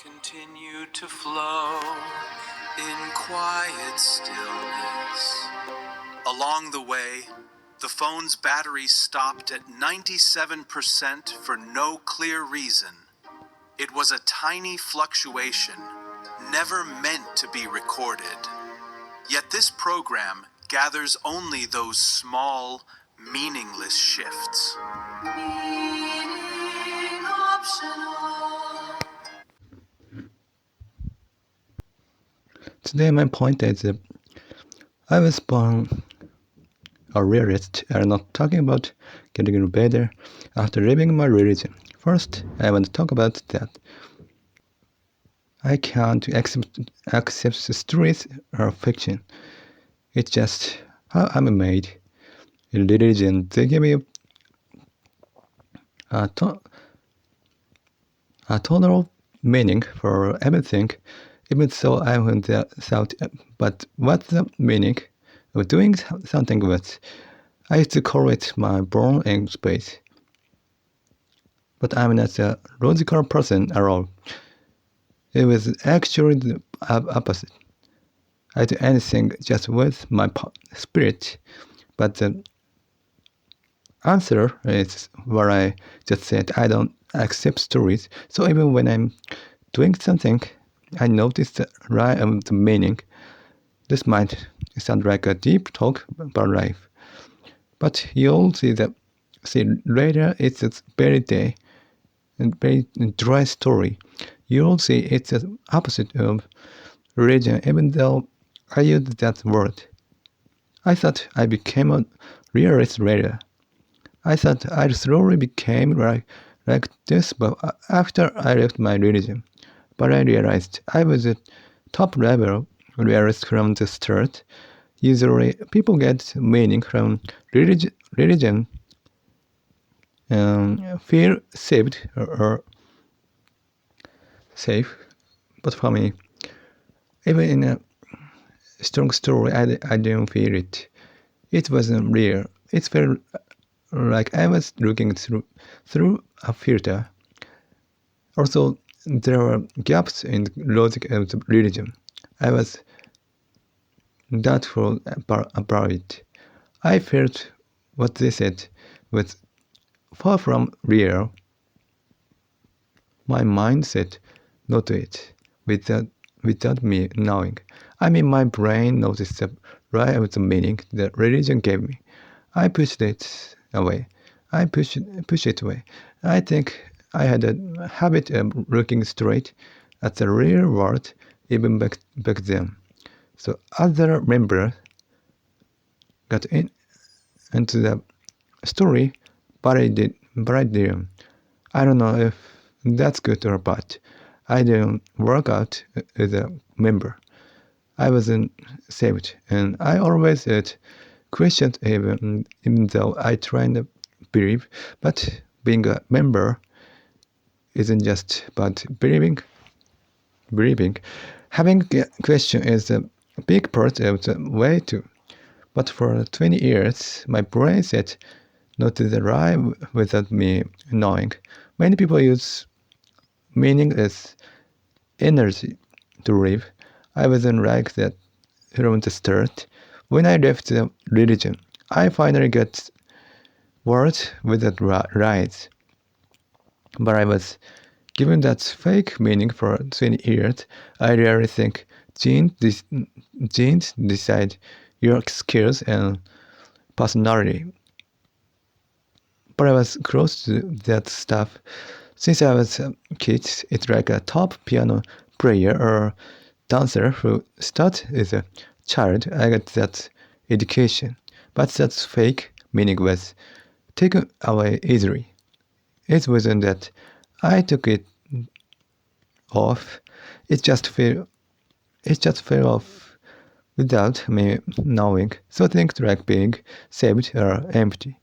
continue to flow in quiet stillness. Along the way, the phone's battery stopped at 97% for no clear reason. It was a tiny fluctuation, never meant to be recorded. Yet this program gathers only those small, meaningless shifts. Meaning optional. Today my point is that I was born a realist. I'm not talking about getting better after leaving my religion. First, I want to talk about that. I can't accept stories or fiction. It's just how I'm made. In religion, they give you a total meaning for everything. Even so, I haven't thought, but what's the meaning of doing something with? I used to call it my born in space. But I'm not a logical person at all. It was actually the opposite. I do anything just with my spirit. But the answer is what I just said. I don't accept stories. So even when I'm doing something, I notice the right of the meaning. This might sound like a deep talk about life, but you'll see later it's a very day and very dry story. You'll see it's the opposite of religion, even though I used that word. I thought I became a realist later. I thought I slowly became like this, but after I left my religion. But I realized I was a top-level realist from the start. Usually, people get meaning from religion, feel saved or safe. But for me, even in a strong story, I didn't feel it. It wasn't real. It felt like I was looking through a filter. Also, there were gaps in the logic of the religion. I was doubtful about it. I felt what they said was far from real. My mind said no to it without me knowing. I mean, my brain noticed the right of the meaning that religion gave me. I pushed it away. I pushed it away. I think I had a habit of looking straight at the real world even back then. So other members got into the story, but I didn't. I don't know if that's good or bad. I didn't work out as a member. I wasn't saved, and I always had questioned even though I tried to believe. But being a member isn't just about believing. Having a question is a big part of the way too. But for 20 years, my brain said no to the lie without me knowing. Many people use meaning as energy to live. I wasn't like that from the start. When I left the religion, I finally got words without lies. But I was given that fake meaning for 20 years. I really think genes decide your skills and personality. But I was close to that stuff. Since I was a kid, it's like a top piano player or dancer who started as a child. I got that education. But that fake meaning was taken away easily. It wasn't that I took it off. It just fell off without me knowing. So things like being saved are empty.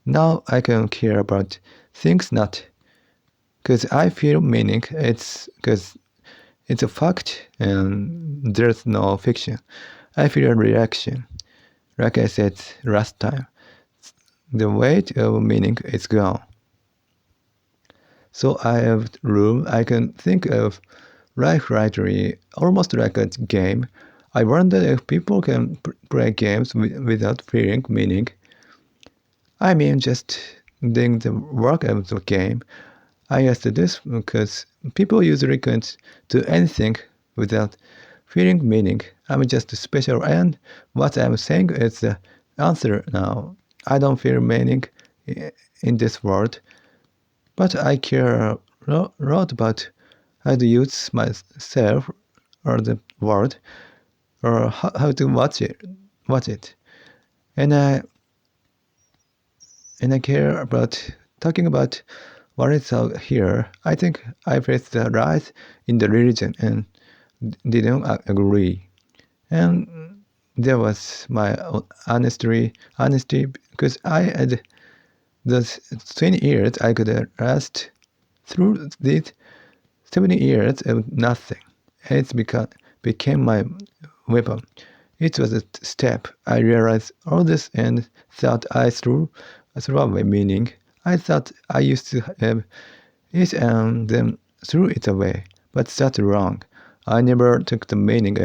Now I can care about things not because I feel meaning. It's because it's a fact and there's no fiction. I feel a reaction. Like I said last time, the weight of meaning is gone. So I have room. I can think of life rightly, almost like a game. I wonder if people can play games without feeling meaning. I mean, just doing the work of the game. I asked this because people usually can't do anything without feeling meaning. I'm just special, and what I'm saying is the answer now. I don't feel meaning in this world, but I care a lot about how to use myself or the world, or how to watch it. And I care about talking about what is out here. I think I faced the rise in the religion and didn't agree. And there was my honesty, because I had those 20 years I could last through these 70 years of nothing. It became my weapon. It was a step. I realized all this and thought I threw away meaning. I thought I used to have it and then threw it away. But that's wrong. I never took the meaning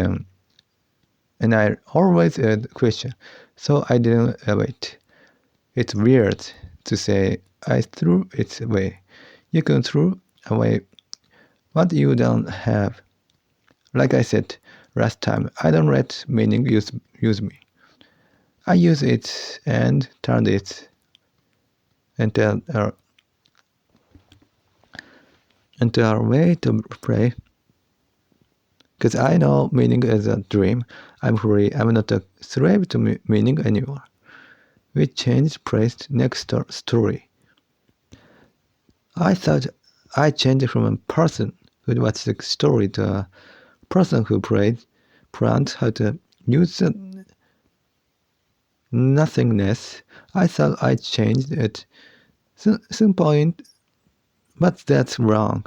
and I always had a question. So I didn't have it. It's weird to say I threw it away. You can throw away what you don't have. Like I said last time, I don't let meaning use me. I use it and turn it into a way to play. Because I know meaning is a dream. I'm free. I'm not a slave to meaning anymore. We changed place next story. I thought I changed from a person who watched the story to a person who planned how to use the nothingness. I thought I changed at some point, but that's wrong.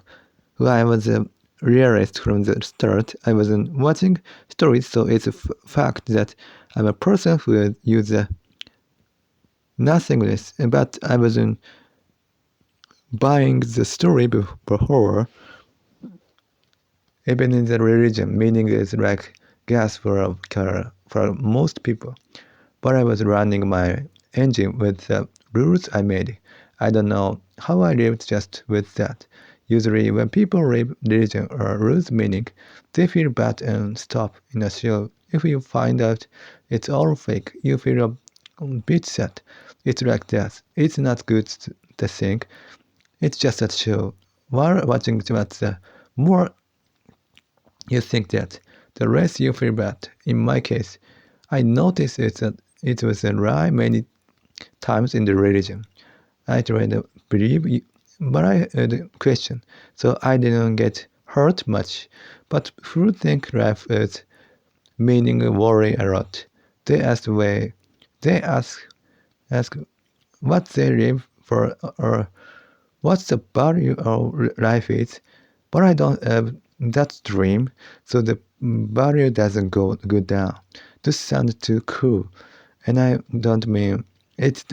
I was a realist from the start. I wasn't watching stories, so it's a fact that I'm a person who uses nothingness, but I wasn't buying the story before. Even in the religion, meaning is like gas for a car for most people. But I was running my engine with the rules I made. I don't know how I lived just with that. Usually when people live religion or rules meaning, they feel bad and stop in a show. If you find out it's all fake, you feel a bit sad. It's like that. It's not good to think. It's just a show. While watching the more you think that, the less you feel bad. In my case, I noticed it was a lie many times in the religion. I tried to believe, but I had a question, so I didn't get hurt much. But who think life is meaning worry a lot? They ask what they live for or what's the value of life is. But I don't have that dream, so the value doesn't go down. This sounds too cool, and I don't mean it's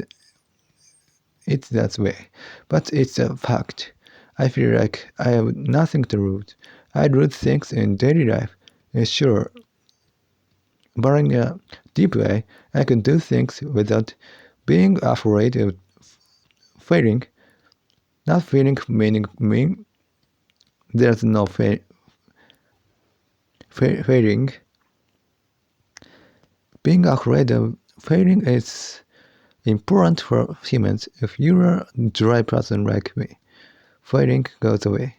that way, but it's a fact. I feel like I have nothing to root. I root things in daily life, sure, but in a deep way, I can do things without being afraid of failing. Not feeling meaning there's no failing. Being afraid of failing is important for humans. If you're a dry person like me, failing goes away.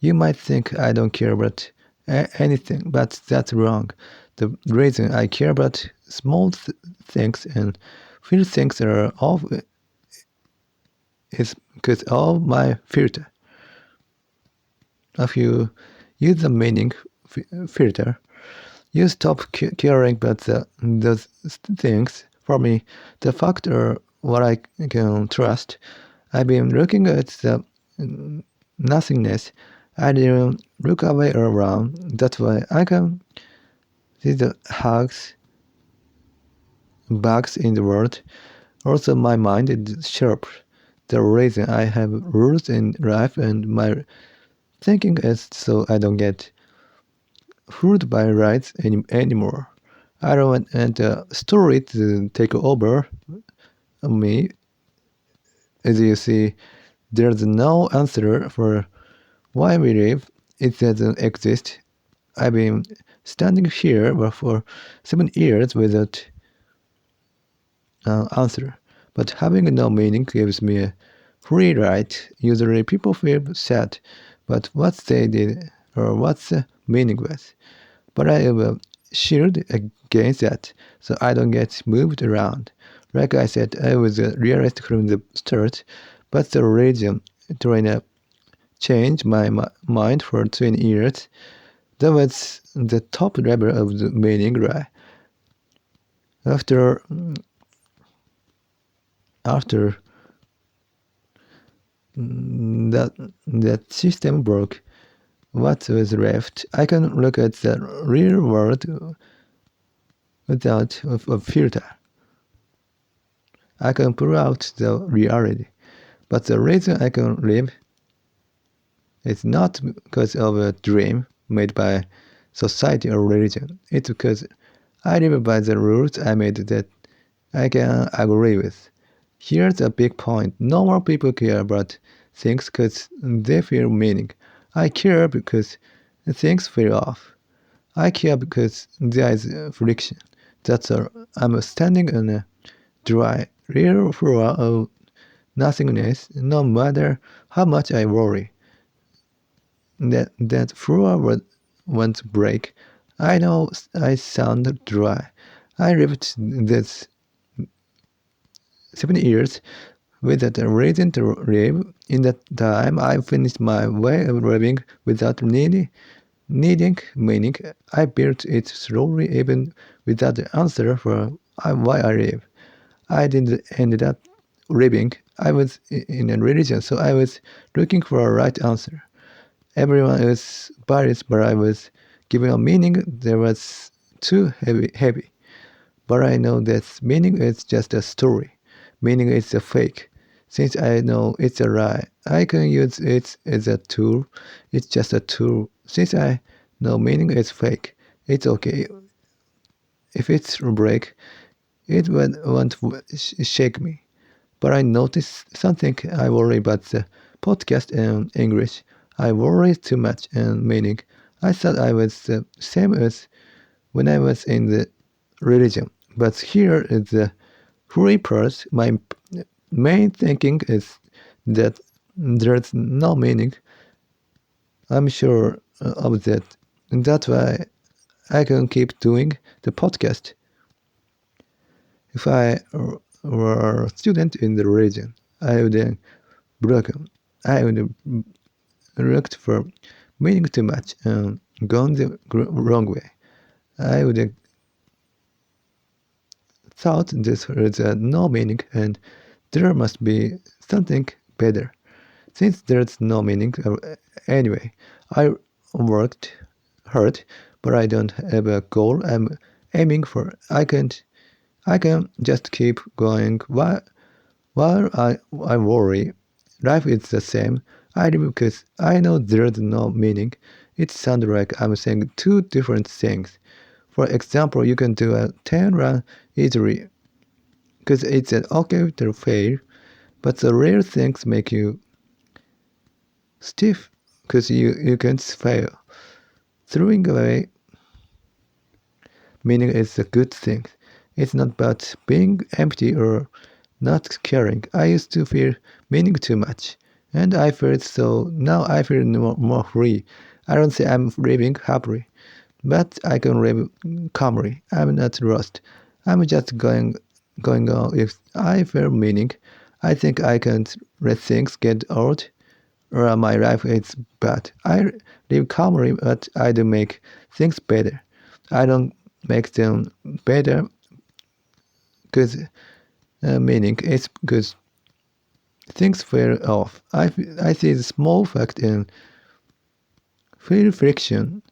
You might think I don't care about anything, but that's wrong. The reason I care about small things and feel things are off is because of my filter. If you use the meaning filter, you stop caring about those things. For me, the factor what I can trust. I've been looking at the nothingness. I didn't look away or around. That's why I can see the bugs in the world. Also, my mind is sharp. the reason I have rules in life, and my thinking is so I don't get fooled by rights anymore. I don't want the story to take over me. As you see, there's no answer for why we live. It doesn't exist. I've been standing here for 7 years without an answer. But having no meaning gives me a free ride. Usually people feel sad, but what they did or what's the meaning was. But I have a shield against that, so I don't get moved around. Like I said, I was a realist from the start, but the religion trying to change my mind for 20 years. That was the top level of the meaning, right? After that system broke, what was left? I can look at the real world without a filter. I can pull out the reality. But the reason I can live is not because of a dream made by society or religion. It's because I live by the rules I made that I can agree with. Here's a big point. No more people care about things because they feel meaning. I care because things feel off. I care because there is friction. That's all. I'm standing on a dry, real floor of nothingness, no matter how much I worry. That floor won't break. I know I sound dry. I lived this 7 years without a reason to live. In that time, I finished my way of living without needing meaning. I built it slowly, even without the answer for why I live. I didn't end up living. I was in a religion, so I was looking for a right answer. Everyone else biased, but I was given a meaning that was too heavy. But I know that meaning is just a story. Meaning is a fake. Since I know it's a lie, I can use it as a tool. It's just a tool. Since I know meaning is fake, it's okay. If it's a break, it won't shake me. But I noticed something. I worry about the podcast in English. I worry too much in meaning. I thought I was the same as when I was in the religion. But here is the free part. My main thinking is that there's no meaning. I'm sure of that. And that's why I can keep doing the podcast. If I were a student in the religion, I would have broken. I would have looked for meaning too much and gone the wrong way. I would have thought this was no meaning and there must be something better. Since there's no meaning anyway, I worked hard, but I don't have a goal I'm aiming for. I can just keep going while I worry. Life is the same. I live because I know there's no meaning. It sounds like I'm saying two different things. For example, you can do a 10 run easily because it's an okay to fail, but the rare things make you stiff because you can't fail. Throwing away meaning is a good thing. It's not about being empty or not caring. I used to fear meaning too much, and I felt so. Now I feel more free. I don't say I'm living happily, but I can live calmly. I'm not lost. I'm just going on. If I feel meaning, I think I can't let things get old or my life is bad. I live calmly, but I do make things better. I don't make them better because meaning it's because things fell off. I see the small fact in feel friction,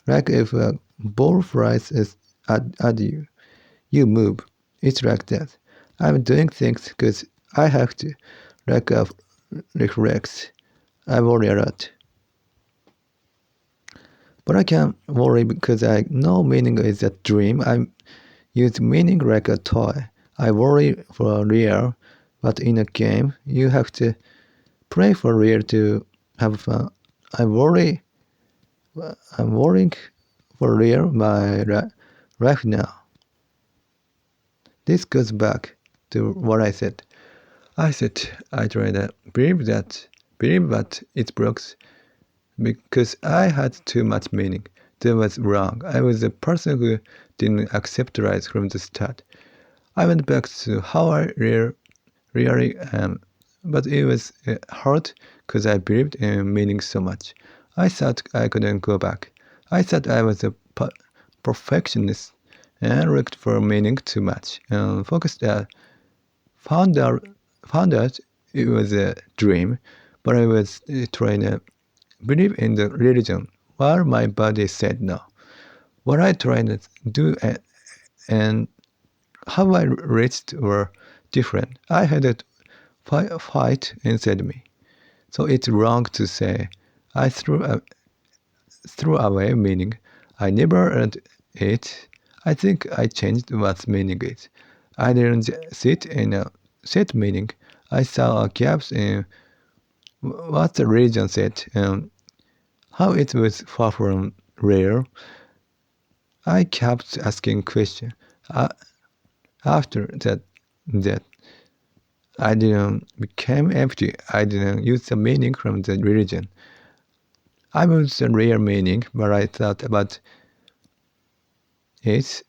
like if a ball flies at you, you move. It's like that. I'm doing things because I have to. lack of reflex. I worry a lot. But I can't worry because I know meaning is a dream. I use meaning like a toy. I worry for real, but in a game, you have to play for real to have fun. I'm worrying for real my life now. This goes back to what I said. I said I try to believe, but it broke because I had too much meaning. That was wrong. I was a person who didn't accept lies from the start. I went back to how I really am, but it was hard because I believed in meaning so much. I thought I couldn't go back. I thought I was a perfectionist and looked for meaning too much and focused found out it was a dream, but I was trying to believe in the religion while my body said no. What I tried to do and how I reached were different. I had a fight inside me. So it's wrong to say I threw away meaning. I never earned it. I think I changed what meaning is. I didn't sit in a set meaning. I saw gaps in what the religion said and how it was far from real. I kept asking questions. After that I didn't became empty. I didn't use the meaning from the religion. I was the real meaning, but I thought about it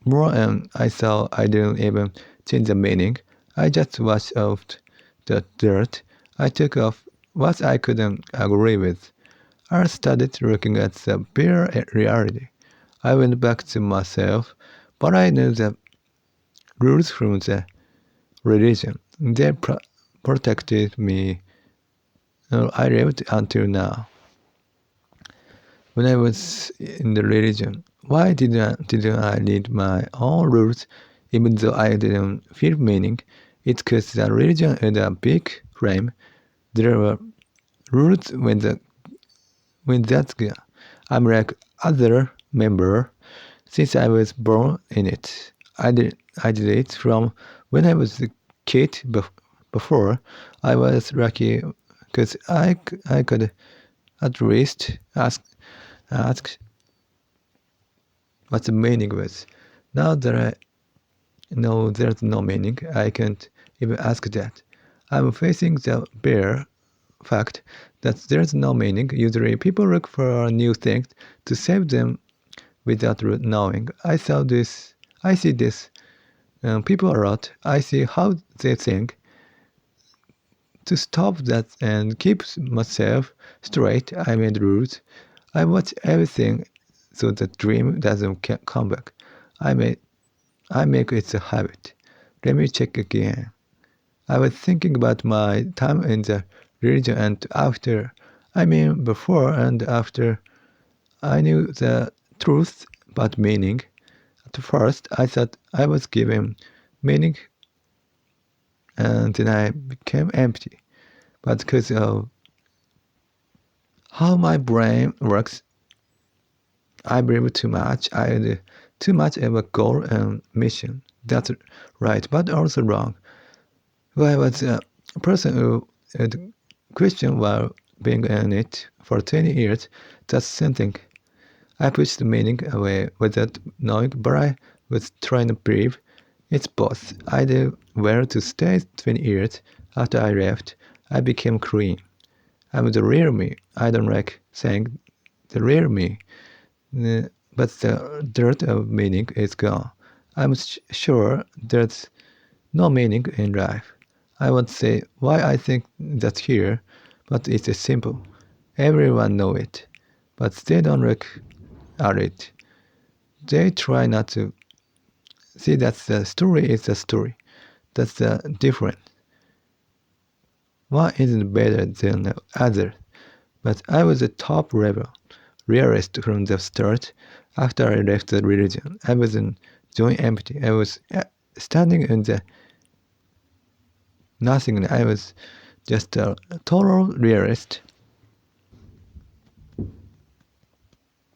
more and I saw I didn't even change the meaning. I just washed off the dirt. I took off what I couldn't agree with. I started looking at the bare reality. I went back to myself, but I knew the rules from the religion. They protected me. I lived until now. When I was in the religion, why didn't I need my own rules even though I didn't feel meaning? It's because the religion is a big frame. There were rules when that's good. I'm like other member since I was born in it. I did it from when I was a kid before. I was lucky because I could at least ask what the meaning was. Now that I know there's no meaning, I can't even ask that. I'm facing the bare fact that there's no meaning. Usually people look for new things to save them without knowing. I see this people a lot. I see how they think. To stop that and keep myself straight, I made rules. I watch everything so the dream doesn't come back. I make it a habit. Let me check again. I was thinking about my time in the religion and after. I mean before and after. I knew the truth about meaning. At first, I thought I was given meaning and then I became empty. But because of how my brain works, I believe too much. I had too much of a goal and mission. That's right, but also wrong. I was a person who had Christian while being in it for 20 years. That's something. I pushed the meaning away without knowing, but I was trying to believe. It's both. I knew where to stay 20 years. After I left, I became clean. I'm the real me. I don't like saying the real me, but the dirt of meaning is gone. I'm sure there's no meaning in life. I won't say why I think that's here, but it's simple. Everyone know it, but they don't look at it. They try not to see that the story is the story. That's the difference. One isn't better than the other, but I was a top rebel, realist from the start. After I left the religion, I wasn't doing empty. I was standing in the nothing. I was just a total realist.